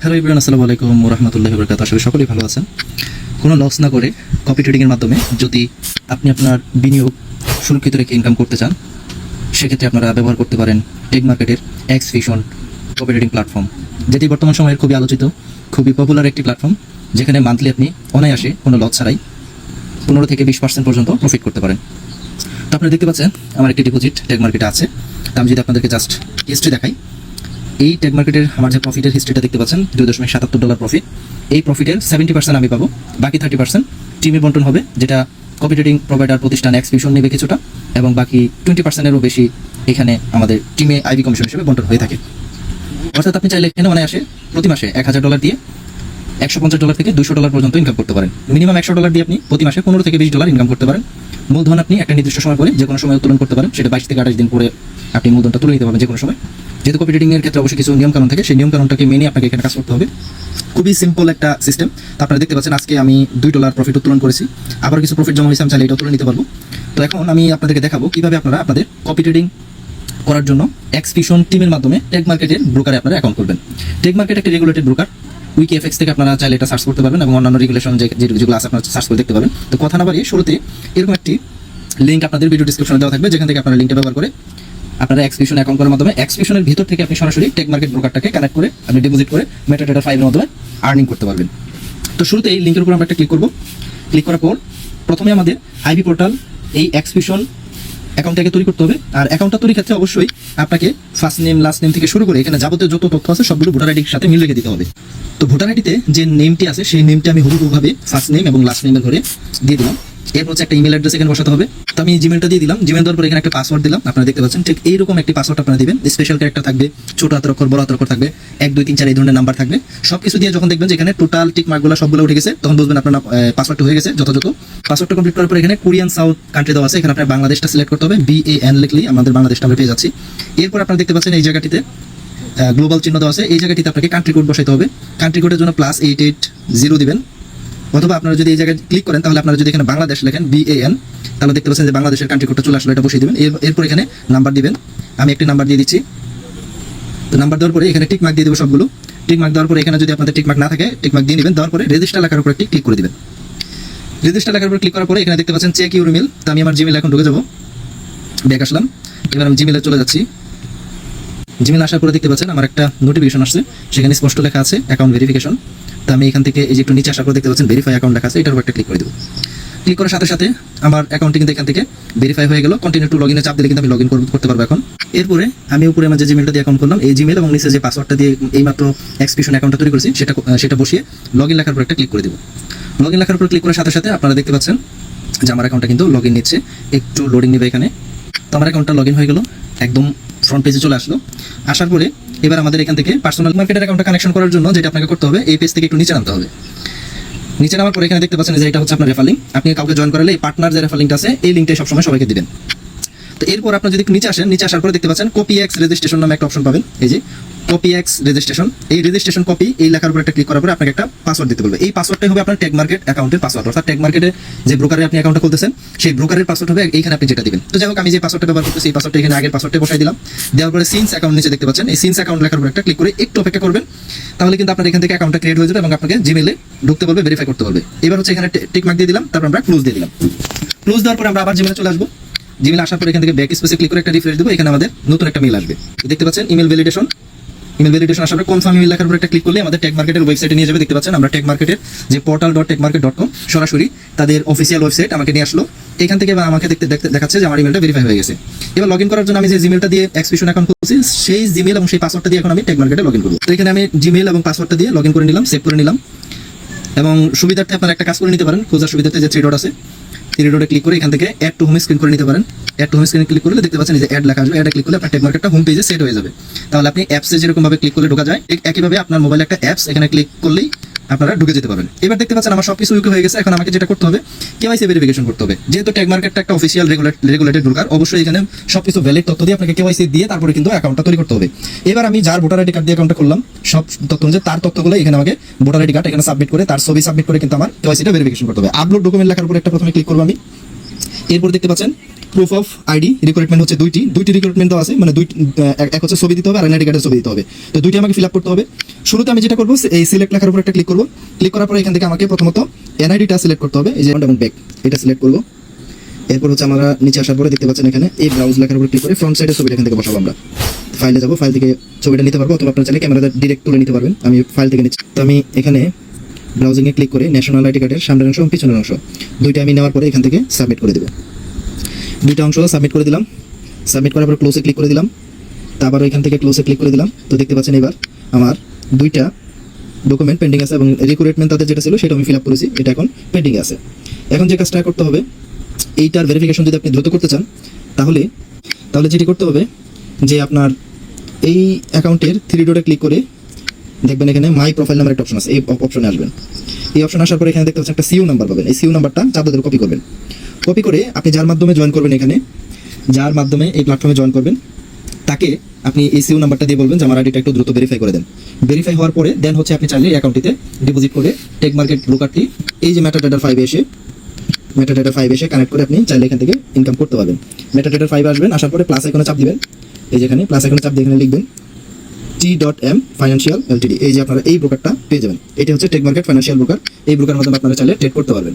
Hello everyone, আসসালামু আলাইকুম ওয়া রাহমাতুল্লাহি ওয়া বারাকাতুহু। আশা করি সকলেই ভালো আছেন। কোনো লস না করে কপি ট্রেডিংয়ের মাধ্যমে যদি আপনি আপনার বিনিয়োগ সুরক্ষিত রেখে ইনকাম করতে চান, সেক্ষেত্রে আপনারা ব্যবহার করতে পারেন টেক মার্কেটের এক্সফিশন কপি ট্রেডিং প্ল্যাটফর্ম, যেটি বর্তমান সময়ের খুবই আলোচিত, খুবই পপুলার একটি প্ল্যাটফর্ম, যেখানে মান্থলি আপনি অনায়াসে কোনো লস ছাড়াই 15 থেকে 20% পর্যন্ত প্রফিট করতে পারেন। তো আপনারা দেখতে পাচ্ছেন আমার একটি ডিপোজিট টেক মার্কেটে আছে। তো আমি যদি আপনাদেরকে জাস্ট হিস্ট্রি দেখাই, এই টেক মার্কেটের আমার যে প্রফিটের হিস্ট্রিটা দেখতে পাচ্ছেন $2.77 প্রফিট। এই প্রফিটের 70% আমি পাবো, বাকি 30% টিমে বন্টন হবে, যেটা কপি ট্রেডিং প্রোভাইডার প্রতিষ্ঠান এক্সফিশন নেবে কিছুটা, এবং বাকি 20%-এরও বেশি এখানে আমাদের টিমে আইবি কমিশন হিসেবে বন্টন হয়ে থাকে। অর্থাৎ আপনি চাইলে এখানে অনায়াসে প্রতি মাসে $1000 দিয়ে $150 থেকে $200 পর্যন্ত ইনকাম করতে পারেন। মিনিমাম $100 দিয়ে আপনি প্রতি মাসে $15 থেকে $20 ইনকাম করতে পারেন। মূলধন আপনি একটা নির্দিষ্ট সময় পরে যে কোনো সময় উত্তোলন করতে পারেন, সেটা 22 থেকে 28 দিন পরে আপনি মূলধনটা তুলে নিতে পারবেন যে কোনো সময়। যেহেতু কপি ট্রেডিং এর ক্ষেত্রে অবশ্যই কিছু নিয়মকানুন থাকে, সেই নিয়মকানুনটাকে মেনে আপনাকে এখানে কাজ করতে হবে। খুবই সিম্পল একটা সিস্টেম। তো আপনারা দেখতে পাচ্ছেন আজকে আমি $2 প্রফিট উত্তোলন করেছি, আবার কিছু প্রফিট জমা হয়েছে, আমি চাইলে এটা তুলে নিতে পারবো। তো এখন আমি আপনাদেরকে দেখাবো কিভাবে আপনারা আপনাদের কপি ট্রেডিং করার জন্য এক্সফিশন টিমের মাধ্যমে টেক মার্কেটের ব্রোকারে আপনারা অ্যাকাউন্ট করবেন। টেক মার্কেট একটা রেগুলেটেড ব্রোকার, উইকিএফএক্স থেকে আপনারা চাইলে এটা সার্চ করতে পারবেন এবং অন্যান্য রেগুলেশন যেগুলো আছে আপনারা সার্চ করে দেখতে পাবেন। তো কথা না বাড়িয়ে শুরুতে এরকম একটি লিঙ্ক আপনাদের ভিডিও ডিসক্রিপশনে দেওয়া থাকবে, যেখান থেকে আপনারা লিঙ্কটা ব্যবহার করে আপনারা এক্সফিশন অ্যাকাউন্ট করার মাধ্যমে এক্সফিশনের ভিতর থেকে আপনি সরাসরি টেক মার্কেট ব্রোকারটাকে কানেক্ট করে আপনি ডিপোজিট করে মেটাডেটা ফাইলের মাধ্যমে আর্নিং করতে পারবেন। তো শুরুতে এই লিঙ্কের উপর আমরা একটা ক্লিক করব। ক্লিক করার পর প্রথমে আমাদের আইবি পোর্টাল এই এক্সফিশন অ্যাকাউন্টটাকে তৈরি করতে হবে। আর অ্যাকাউন্টটা তৈরির ক্ষেত্রে অবশ্যই আপনাকে ফার্স্ট নেম লাস্ট নেম থেকে শুরু করে এখানে যাবতীয় যত তথ্য আছে সবগুলো ভোটার আইডির সাথে মিল রেখে দিতে হবে। তো ভোটার আইডিতে যে নেমটি আছে সেই নেমটি আমি হুবহুভাবে ফার্স্ট নেম এবং লাস্ট নেমের ঘরে দিয়ে দিলাম। এরপর হচ্ছে একটা ইমেল অ্যাড্রেস এখানে বসাতে হবে। তো আমি জিমেলটা দিয়ে দিলাম। জিমেল দেওয়ার পর এখানে একটা পাসওয়ার্ড দিলাম। আপনারা দেখতে পাচ্ছেন ঠিক এইরকম একটি পাসওয়ার্ড আপনারা দিবেন। স্পেশাল ক্যারেক্টার থাকবে, ছোট হাতের অক্ষর, বড় হাতের অক্ষর থাকবে, 1 2 3 4 এই ধরনের নাম্বার থাকবে। সবকিছু দিয়ে যখন দেখবেন যে এখানে টোটাল টিক মার্কগুলো সবগুলো উঠে গেছে, তখন বুঝবেন আপনার পাসওয়ার্ডটা হয়ে গেছে যথাযথ। পাসওয়ার্ডটা কমপ্লিট করার পর এখানে কোরিয়ান সাউথ কান্ট্রি দেওয়া আছে, এখানে আপনার বাংলাদেশটা সিলেক্ট করতে হবে। BAN লিখলেই আমাদের বাংলাদেশটা আমরা পেয়ে যাচ্ছি। এরপর আপনারা দেখতে পাচ্ছেন এই জায়গাটিতে গ্লোবাল চিহ্ন দেওয়া আছে, এই জায়গাটিতে আপনাকে কান্ট্রি কোড বসাইতে হবে। কান্ট্রি কোডের জন্য +880 দিবেন, অথবা আপনারা যদি এই জায়গায় ক্লিক করেন তাহলে আপনারা যদি এখানে বাংলাদেশ লেখেন BAN, তাহলে দেখতে পাচ্ছেন যে বাংলাদেশের কান্ট্রি কোডটা চলে আসলো, এটা বসিয়ে দিবেন। এরপর এখানে নাম্বার দিবেন। আমি একটি নাম্বার দিয়ে দিচ্ছি। তো নাম্বার দেওয়ার পরে এখানে টিক মার্ক দিয়ে দেবো সবগুলো। টিক মার্ক দেওয়ার পরে এখানে যদি আপনাদের টিক মার্ক না থাকে টিক মার্ক দিয়ে নেবেন। দেওয়ার পরে রেজিস্টার লেখার উপর একটি ক্লিক করে দিবেন। রেজিস্টার লেখার উপর ক্লিক করার পরে এখানে দেখতে পাচ্ছেন চেক ইউর ইমেল। তো আমি আমার জিমেল এখন ঢুকে যাবো। ব্যাক আসলাম, এবার আমি জিমেলে চলে যাচ্ছি। জিমেল আসার পরে দেখতে পাচ্ছেন আমার একটা নোটিফিকেশন আসছে, সেখানে স্পষ্ট লেখা আছে অ্যাকাউন্ট ভেরিফিকেশন। তো আমি এখান থেকে এই যে একটু নিচে আসার পরে দেখতে পাচ্ছেন ভেরিফাই অ্যাকাউন্ট লেখা আছে, এটার উপর একটা ক্লিক করে দেবো। ক্লিক করার সাথে সাথে আমার অ্যাকাউন্টটি কিন্তু এখান থেকে ভেরিফাই হয়ে গেল। কন্টিনিউ টু লগইনে চাপ দিলে কিন্তু আমি লগইন করতে পারবো এখন। এরপরে আমি উপরে আমার যে জিমেলটা দিয়ে অ্যাকাউন্ট করলাম, এই জিমেল এবং নিচে যে পাসওয়ার্ডটা দিয়ে এইমাত্র এক্সফিশন অ্যাকাউন্টটা তৈরি করেছি সেটা বসিয়ে লগইন লেখার উপর একটা ক্লিক করে দেবো। লগইন লেখার উপর ক্লিক করার সাথে সাথে আপনারা দেখতে পাচ্ছেন যে আমার অ্যাকাউন্টটা কিন্তু লগইন নিচ্ছে, একটু লোডিং নেবে এখানে। তো আমার অ্যাকাউন্টটা লগইন হয়ে গেল, একদম ফ্রন্ট পেজে চলে আসলো। আসার পরে এবার আমাদের এখান থেকে পার্সোনাল মার্কেটের অ্যাকাউন্টটা কানেকশন করার জন্য যেটা আপনাকে করতে হবে, এই পেজ থেকে একটু নিচে নামতে হবে। নিচে নামার পরে এখানে দেখতে পাচ্ছেন যে এটা হচ্ছে আপনার রেফার লিঙ্ক। আপনি কাউকে জয়েন করালে এই পার্টনার যে রেফার লিঙ্কটা আছে এই লিঙ্কটাই সবসময় সবাইকে দিবেন। তো এরপর আপনারা যদি নিচে আসেন, নিচে আসার পরে দেখতে পাচ্ছেন কপি এক্স রেজিস্ট্রেশন নামে একটা অপশন পাবেন। এই যে কপি এক্স রেজিস্ট্রেশন, এই রেজিস্ট্রেশন কপি এই লেখার উপর একটা ক্লিক করার পরে আপনাকে একটা পাসওয়ার্ড দিতে বলবে। এই পাসওয়ার্ডটাই হবে আপনার টেক মার্কেট অ্যাকাউন্টের পাসওয়ার্ড, অর্থাৎ টেক মার্কেটে যে ব্রোকারে আপনি অ্যাকাউন্টটা খুলতেছেন সেই ব্রোকারের পাসওয়ার্ড হবে এইখানে আপনি যেটা দিবেন। তো যাই হোক আমি যে পাসওয়ার্ডটা ব্যবহার করতেছি এই পাসওয়ার্ডটা এখানে আগের পাসওয়ার্ডটা বসাই দিলাম। দেওয়ার পরে সিন্স অ্যাকাউন্ট নিচে দেখতে পাচ্ছেন এই সিন্স অ্যাকাউন্ট লেখার উপর একটা ক্লিক করে একটু অপেক্ষা করবেন, তাহলে কিন্তু আপনার এখান থেকে অ্যাকাউন্টটা ক্রিয়েট হয়ে যাবে এবং আপনাকে জিমেলে ঢুকতে বলবে, ভেরিফাই করতে বলবে। এবার হচ্ছে এখানে টিক মার্ক দিয়ে দিলাম, তারপর আমরা ক্লোজ দিয়ে দিলাম। ক্লোজ দেওয়ার পরে আমরা আবার জিমেলে চলে আসবো। জিমেল আসার পর এখান থেকে ব্যাক স্পেসে ক্লিক করে একটা রিফ্রেশ দেবো, এখানে আমাদের নতুন একটা মেল আসবে। দেখতে পাচ্ছেন ইমেল ভ্যালিডেশন। ইমেল ভ্যালিডেশন আসার পর কনফার্ম ইমেল লেখার উপর একটা ক্লিক করলে আমাদের টেক মার্কেটের ওয়েবসাইটে নিয়ে যাবে। দেখতে পাচ্ছেন আমরা টেক মার্কেটের যে portal.techmarket.com সরাসরি তাদের অফিসিয়াল ওয়েবসাইট আমাকে নিয়ে আসলো। এখান থেকে আমাকে দেখাচ্ছে যে আমার ইমেলটা ভেরিফাই হয়ে গেছে। এবার লগইন করার জন্য আমি যে জিমেলটা দিয়ে এক্সফিশন অ্যাকাউন্ট খুলছি সেই জিমেল এবং সেই পাসওয়ার্ডটা দিয়ে এখন আমি টেক মার্কেটে লগইন করব। তো এখানে আমি জিমেল এবং পাসওয়ার্ডটা দিয়ে লগইন করে নিলাম, সেভ করে নিলাম। এবং সুবিধার্থে আপনারা একটা কাজ করে নিতে পারেন, খোঁজার সুবিধার্থে যে 3 ডট আছে 3 ডটে ক্লিক করে এখান থেকে অ্যাড টু হোম স্ক্রিন করে নিতে পারেন। Add to home screen click করলে দেখতে পাচ্ছেন এই যে অ্যাড লেখা আসবে, অ্যাডে ক্লিক করলে আপনার টেক মার্কেটটা হোম পেজে সেট হয়ে যাবে। তাহলে আপনি অ্যাপসে যেরকম ভাবে ক্লিক করলে ঢোকা যায় একইভাবে আপনার মোবাইলে একটা অ্যাপস এখানে ক্লিক করলেই আপনারা ঢুকে যেতে পারবেন। এবার দেখতে পাচ্ছেন আমার সবকিছু ওকে হয়ে গেছে। এখন আমাকে যেটা করতে হবে কেওয়াইসি ভেরিফিকেশন করতে হবে। যেহেতু টেক মার্কেটটা একটা অফিসিয়াল রেগুলেটেড ব্রোকার, অবশ্যই এখানে সবকিছু ভ্যালিড তথ্য দিয়ে আপনাকে কেওয়াইসি দিয়ে তারপরে কিন্তু অ্যাকাউন্টটা তৈরি করতে হবে। এবার আমি যার ভোটার আইডি কার্ড দিয়ে অ্যাকাউন্টটা করলাম সব তথ্য অনুযায়ী তার তথ্যগুলো এখানে আমাকে ভোটার আইডি কার্ড এখানে সাবমিট করে তার ছবি সাবমিট করে কিন্তু আমার কেওয়াইসিটা ভেরিফিকেশন করতে হবে। আপলোড ডকুমেন্ট লেখার উপর একটা প্রথমে ক্লিক করব আমি। এরপর দেখতে পাচ্ছেন প্রুফ অফ আইডি রিক্রুটমেন্ট হচ্ছে দুইটি রিক্রুটমেন্ট দেওয়া আছে, মানে এক হচ্ছে ছবি দিতে হবে আর এনআইডি কার্ডের ছবি দিতে হবে। তো দুইটি আমাকে ফিল আপ করতে হবে। শুরুতে আমি যেটা করবো, এই সিলেক্ট লেখার উপর একটা ক্লিক করবো। ক্লিক করার পরে এখান থেকে আমাকে প্রথমত এনআইডিটা সিলেক্ট করতে হবে, এই যে এবং ব্যাক এটা সিলেক্ট করবো। এরপর হচ্ছে আমরা নিচে আসার পরে দেখতে পাচ্ছেন এখানে এই ব্রাউজ লেখার উপর ক্লিক করে ফ্রন্ট সাইডের ছবিটা এখান থেকে বসাবো। আমরা ফাইলে যাবো, ফাইল থেকে ছবিটা নিতে পারবো, অথবা আপনার চাইলে ক্যামেরাতে ডিরেক্ট তুলে নিতে পারবেন। আমি ফাইল থেকে নিচ্ছি। তো আমি এখানে ব্রাউজিংয়ে ক্লিক করে ন্যাশনাল আইডি কার্ডের সামনের অংশ এবং পিছনের অংশ দুইটা আমি নেওয়ার পরে এখান থেকে সাবমিট করে দেবো। দুইটা অংশ সাবমিট করে দিলাম। সাবমিট করার পর ক্লোজে ক্লিক করে দিলাম। তারপর এখান থেকে ক্লোজে ক্লিক করে দিলাম। তো দেখতে পাচ্ছেন এবার আমার দুইটা ডকুমেন্ট পেন্ডিং আছে এবং রিক্রুটমেন্ট তাদের যেটা ছিল সেটা আমি ফিল আপ করেছি, এটা এখন পেন্ডিং আছে। এখন যে কাজটা করতে হবে, এইটার ভেরিফিকেশন যদি আপনি দ্রুত করতে চান তাহলে যেটি করতে হবে যে আপনার এই অ্যাকাউন্টের 3 ডটে ক্লিক করে দেখবেন এখানে মাই প্রোফাইল নামের একটা অপশন আছে, এই অপশনে আসবেন। এই অপশন আসার পরে এখানে দেখতে পাচ্ছেন একটা সিইউ নাম্বার পাবেন। এই সিইউ নাম্বারটা চাপ দিয়ে কপি করবেন। কপি করে আপনি যার মাধ্যমে জয়েন করবেন, এখানে যার মাধ্যমে এই প্ল্যাটফর্মে জয়েন করবেন তাকে আপনি এই সিইউ নাম্বারটা দিয়ে বলবেন যে আমার আইডিটা একটু দ্রুত ভেরিফাই করে দেন। ভেরিফাই হওয়ার পরে দেন হচ্ছে আপনি চাইলে এই অ্যাকাউন্টটিতে ডিপোজিট করে টেক মার্কেট ব্রোকারটি এই যে মেটাডাটা 5 এসে কানেক্ট করে আপনি চাইলে এখান থেকে ইনকাম করতে পারবেন। মেটাডাটা 5 আসবেন, আসার পরে প্লাস আইকনে চাপ দিবেন। এই যেখানে প্লাস আইকনে চাপ দিয়ে এখানে লিখবেন T.M ফাইন্যান্সিয়াল এলটিডি। এই যে আপনারা এই ব্রোকারটা পেয়ে যাবেন। এটা হচ্ছে টেক মার্কেট ফাইন্যান্সিয়াল ব্রোকার। এই ব্রোকার মাধ্যমে আপনারা চাইলে ট্রেড করতে পারবেন।